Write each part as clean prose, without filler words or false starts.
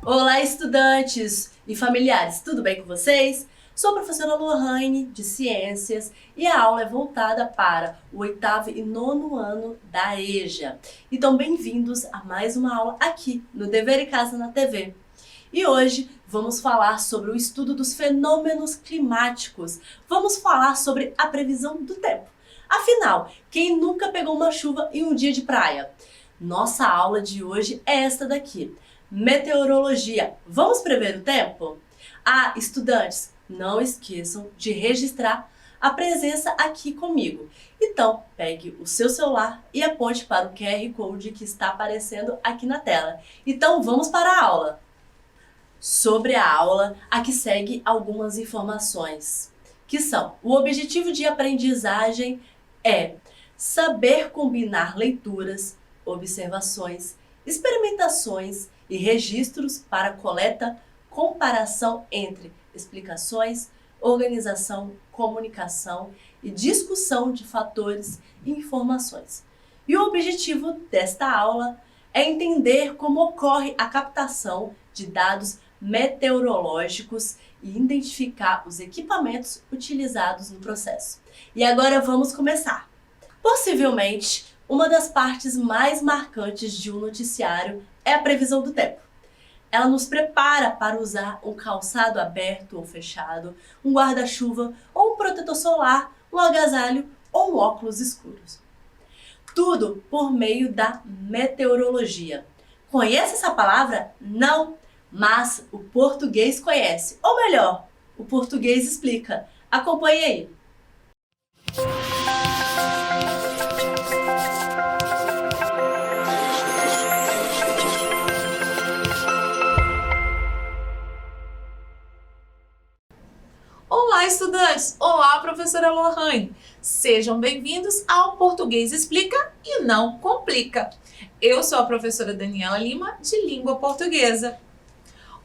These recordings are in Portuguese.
Olá, estudantes e familiares, tudo bem com vocês? Sou a professora Lohane, de Ciências, e a aula é voltada para o oitavo e nono ano da EJA. Então, bem-vindos a mais uma aula aqui no Dever em Casa na TV. E hoje vamos falar sobre o estudo dos fenômenos climáticos. Vamos falar sobre a previsão do tempo. Afinal, quem nunca pegou uma chuva em um dia de praia? Nossa aula de hoje é esta daqui. Meteorologia. Vamos prever o tempo? Ah, estudantes, não esqueçam de registrar a presença aqui comigo. Então, pegue o seu celular e aponte para o QR Code que está aparecendo aqui na tela. Então, vamos para a aula. Sobre a aula, aqui segue algumas informações, que são: o objetivo de aprendizagem é saber combinar leituras, observações, experimentações e registros para coleta, comparação entre explicações, organização, comunicação e discussão de fatores e informações. E o objetivo desta aula é entender como ocorre a captação de dados meteorológicos e identificar os equipamentos utilizados no processo. E agora vamos começar. Possivelmente, uma das partes mais marcantes de um noticiário é a previsão do tempo. Ela nos prepara para usar um calçado aberto ou fechado, um guarda-chuva ou um protetor solar, um agasalho ou um óculos escuros. Tudo por meio da meteorologia. Conhece essa palavra? Não, mas o português conhece. Ou melhor, o português explica. Acompanhe aí. Olá, estudantes! Olá, professora Lohane! Sejam bem-vindos ao Português Explica e Não Complica. Eu sou a professora Daniela Lima, de Língua Portuguesa.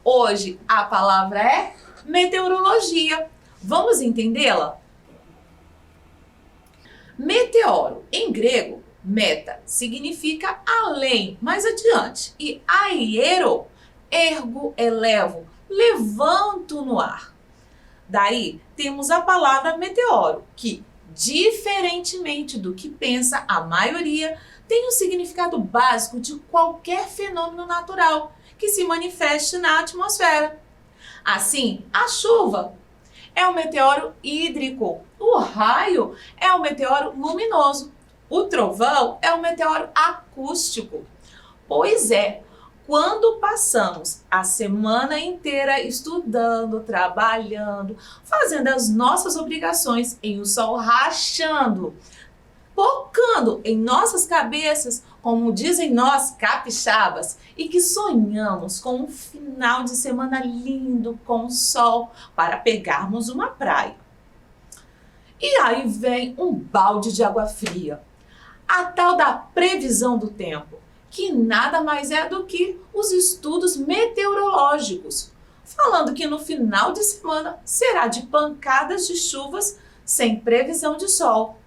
Hoje a palavra é meteorologia. Vamos entendê-la? Meteoro, em grego, meta, significa além, mais adiante. E aero, ergo, elevo, levanto no ar. Daí temos a palavra meteoro, que, diferentemente do que pensa a maioria, tem um significado básico de qualquer fenômeno natural que se manifeste na atmosfera. Assim, a chuva é um meteoro hídrico, o raio é um meteoro luminoso, o trovão é um meteoro acústico. Pois é, quando passamos a semana inteira estudando, trabalhando, fazendo as nossas obrigações em um sol rachando, focando em nossas cabeças, como dizem nós capixabas, e que sonhamos com um final de semana lindo com sol para pegarmos uma praia. E aí vem um balde de água fria, a tal da previsão do tempo, que nada mais é do que os estudos meteorológicos, falando que no final de semana será de pancadas de chuvas sem previsão de sol.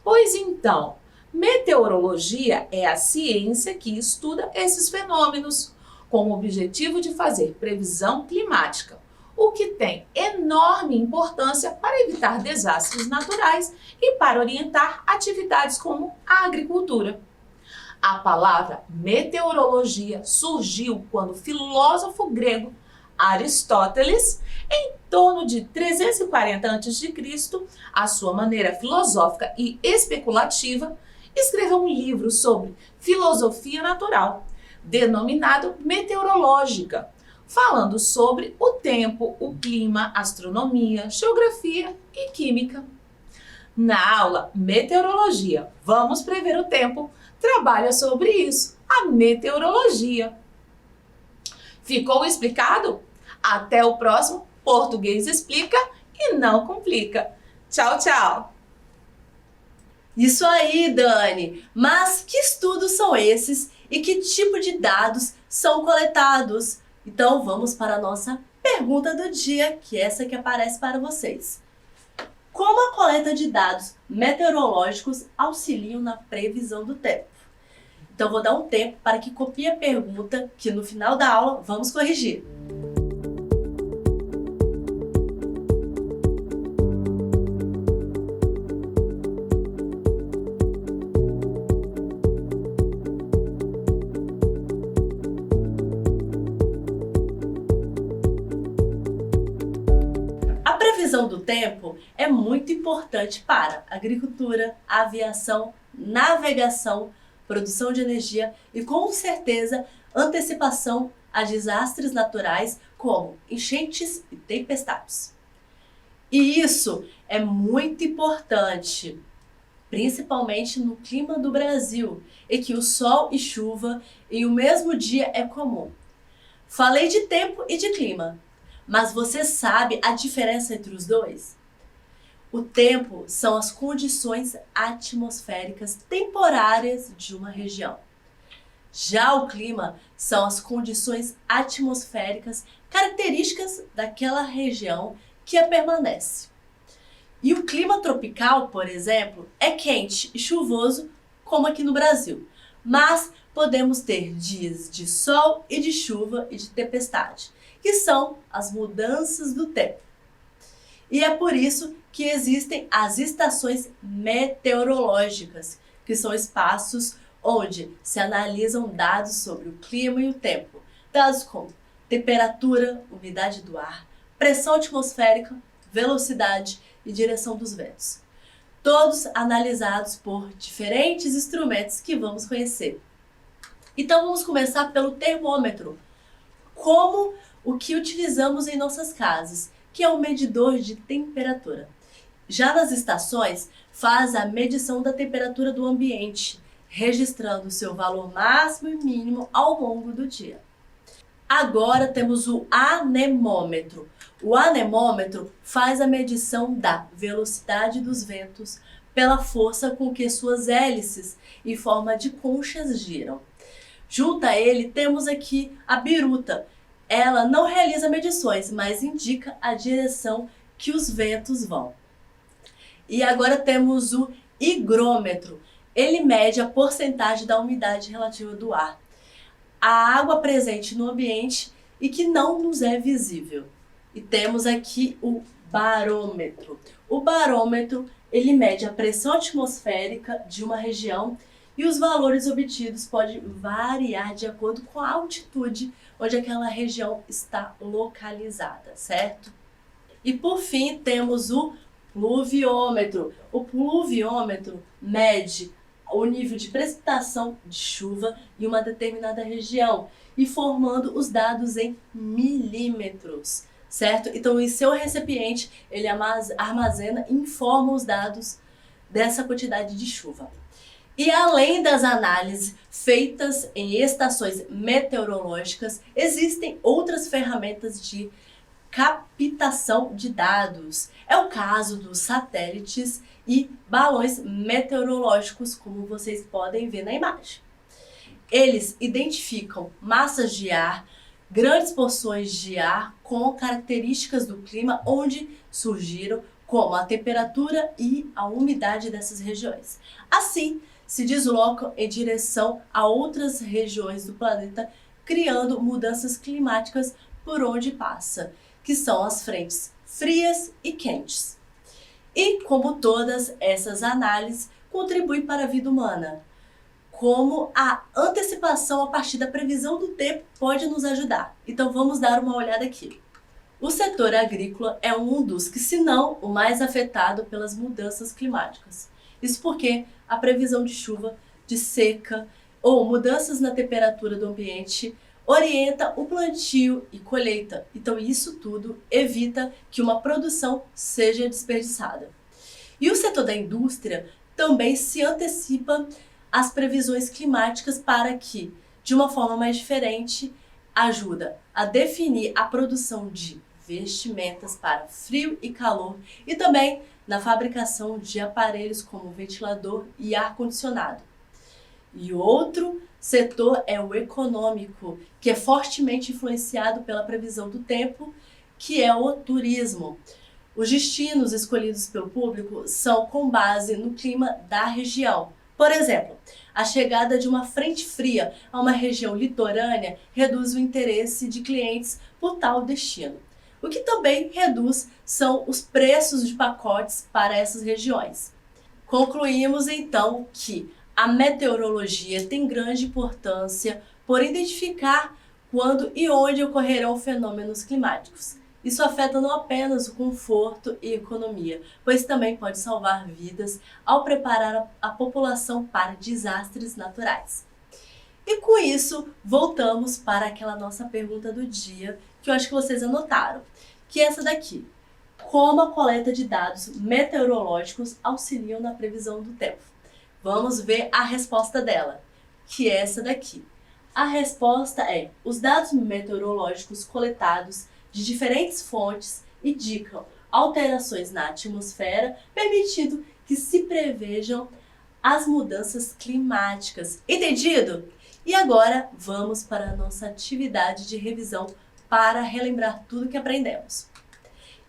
Pois então, meteorologia é a ciência que estuda esses fenômenos, com o objetivo de fazer previsão climática, o que tem enorme importância para evitar desastres naturais e para orientar atividades como a agricultura. A palavra meteorologia surgiu quando o filósofo grego Aristóteles, em torno de 340 a.C., à sua maneira filosófica e especulativa, escreveu um livro sobre filosofia natural, denominado Meteorológica, falando sobre o tempo, o clima, astronomia, geografia e química. Na aula Meteorologia, vamos prever o tempo, trabalha sobre isso, a meteorologia. Ficou explicado? Até o próximo Português Explica e Não Complica. Tchau, tchau! Isso aí, Dani! Mas que estudos são esses e que tipo de dados são coletados? Então vamos para a nossa pergunta do dia, que é essa que aparece para vocês. Como a coleta de dados meteorológicos auxiliam na previsão do tempo? Então vou dar um tempo para que copie a pergunta que no final da aula vamos corrigir. A previsão do tempo é muito importante para agricultura, aviação, navegação, produção de energia e, com certeza, antecipação a desastres naturais como enchentes e tempestades. E isso é muito importante, principalmente no clima do Brasil, em que o sol e chuva em o mesmo dia é comum. Falei de tempo e de clima, mas você sabe a diferença entre os dois? O tempo são as condições atmosféricas temporárias de uma região. Já o clima são as condições atmosféricas características daquela região que a permanece. E o clima tropical, por exemplo, é quente e chuvoso, como aqui no Brasil. Mas podemos ter dias de sol e de chuva e de tempestade, que são as mudanças do tempo. E é por isso que existem as estações meteorológicas, que são espaços onde se analisam dados sobre o clima e o tempo, dados como temperatura, umidade do ar, pressão atmosférica, velocidade e direção dos ventos. Todos analisados por diferentes instrumentos que vamos conhecer. Então vamos começar pelo termômetro, como o que utilizamos em nossas casas, que é um medidor de temperatura. Já nas estações, faz a medição da temperatura do ambiente, registrando seu valor máximo e mínimo ao longo do dia. Agora temos o anemômetro. O anemômetro faz a medição da velocidade dos ventos pela força com que suas hélices em forma de conchas giram. Junto a ele temos aqui a biruta. Ela não realiza medições, mas indica a direção que os ventos vão. E agora temos o higrômetro. Ele mede a porcentagem da umidade relativa do ar, a água presente no ambiente e que não nos é visível. E temos aqui o barômetro. O barômetro, ele mede a pressão atmosférica de uma região e os valores obtidos podem variar de acordo com a altitude onde aquela região está localizada, certo? E por fim temos o pluviômetro. O pluviômetro mede o nível de precipitação de chuva em uma determinada região e formando os dados em milímetros, certo? Então em seu recipiente ele armazena e informa os dados dessa quantidade de chuva. E além das análises feitas em estações meteorológicas, existem outras ferramentas de captação de dados. É o caso dos satélites e balões meteorológicos, como vocês podem ver na imagem. Eles identificam massas de ar, grandes porções de ar com características do clima onde surgiram, como a temperatura e a umidade dessas regiões. Assim, se deslocam em direção a outras regiões do planeta, criando mudanças climáticas por onde passa, que são as frentes frias e quentes. E como todas essas análises contribuem para a vida humana, como a antecipação a partir da previsão do tempo pode nos ajudar. Então vamos dar uma olhada aqui. O setor agrícola é um dos que, se não o mais afetado pelas mudanças climáticas. Isso porque a previsão de chuva, de seca ou mudanças na temperatura do ambiente orienta o plantio e colheita. Então isso tudo evita que uma produção seja desperdiçada. E o setor da indústria também se antecipa às previsões climáticas para que, de uma forma mais diferente, ajuda a definir a produção de vestimentas para frio e calor e também na fabricação de aparelhos como ventilador e ar-condicionado. E outro setor é o econômico, que é fortemente influenciado pela previsão do tempo, que é o turismo. Os destinos escolhidos pelo público são com base no clima da região, Por exemplo, a chegada de uma frente fria a uma região litorânea reduz o interesse de clientes por tal destino. O que também reduz são os preços de pacotes para essas regiões. Concluímos então que a meteorologia tem grande importância por identificar quando e onde ocorrerão fenômenos climáticos. Isso afeta não apenas o conforto e economia, pois também pode salvar vidas ao preparar a população para desastres naturais. E com isso, voltamos para aquela nossa pergunta do dia, que eu acho que vocês anotaram, que é essa daqui. Como a coleta de dados meteorológicos auxiliam na previsão do tempo? Vamos ver a resposta dela, que é essa daqui. A resposta é: os dados meteorológicos coletados de diferentes fontes indicam alterações na atmosfera, permitindo que se prevejam as mudanças climáticas. Entendido? E agora vamos para a nossa atividade de revisão para relembrar tudo que aprendemos.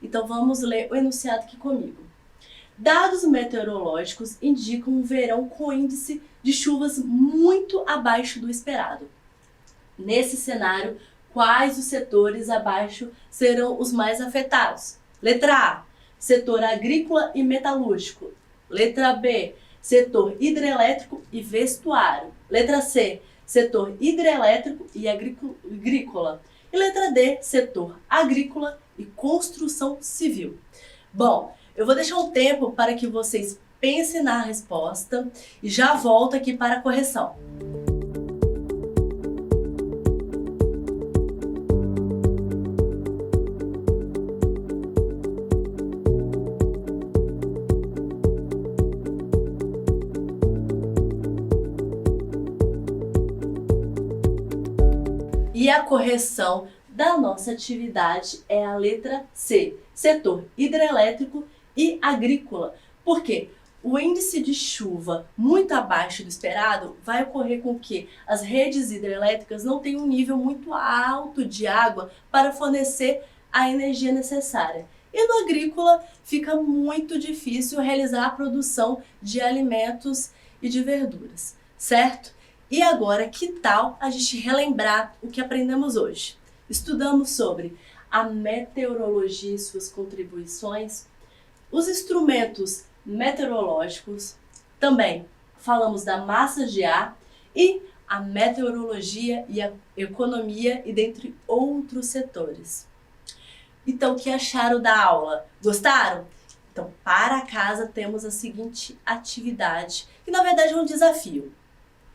Então vamos ler o enunciado aqui comigo. Dados meteorológicos indicam um verão com índice de chuvas muito abaixo do esperado. Nesse cenário, quais os setores abaixo serão os mais afetados? Letra A, setor agrícola e metalúrgico. Letra B, setor hidrelétrico e vestuário. Letra C, setor hidrelétrico e agrícola. E letra D, setor agrícola e construção civil. Bom, eu vou deixar um tempo para que vocês pensem na resposta e já volto aqui para a correção. E a correção da nossa atividade é a letra C, setor hidrelétrico e agrícola. Por quê? O índice de chuva muito abaixo do esperado vai ocorrer com que as redes hidrelétricas não tenham um nível muito alto de água para fornecer a energia necessária. E no agrícola fica muito difícil realizar a produção de alimentos e de verduras, certo? E agora, que tal a gente relembrar o que aprendemos hoje? Estudamos sobre a meteorologia e suas contribuições, os instrumentos meteorológicos, também falamos da massa de ar e a meteorologia e a economia e dentre outros setores. Então, o que acharam da aula? Gostaram? Então, para casa temos a seguinte atividade, que na verdade é um desafio.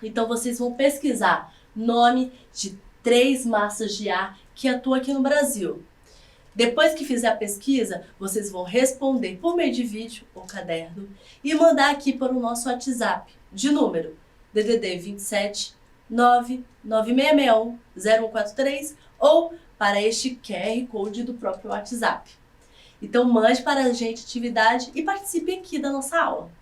Então vocês vão pesquisar nome de 3 massas de ar que atuam aqui no Brasil. Depois que fizer a pesquisa, vocês vão responder por meio de vídeo ou caderno e mandar aqui para o nosso WhatsApp de número DDD 27 99661 0143 ou para este QR Code do próprio WhatsApp. Então mande para a gente a atividade e participe aqui da nossa aula.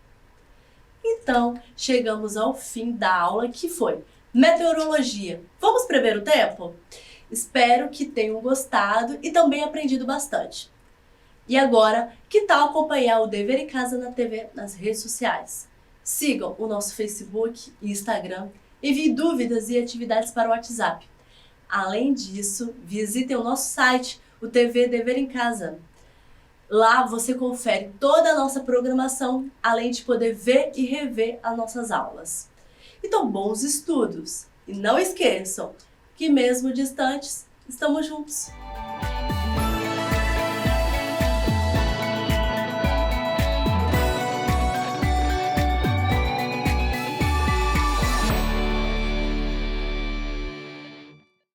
Então, chegamos ao fim da aula, que foi meteorologia. Vamos prever o tempo? Espero que tenham gostado e também aprendido bastante. E agora, que tal acompanhar o Dever em Casa na TV nas redes sociais? Sigam o nosso Facebook e Instagram, enviem dúvidas e atividades para o WhatsApp. Além disso, visitem o nosso site, o TV Dever em Casa. Lá você confere toda a nossa programação, além de poder ver e rever as nossas aulas. Então, bons estudos! E não esqueçam que mesmo distantes, estamos juntos!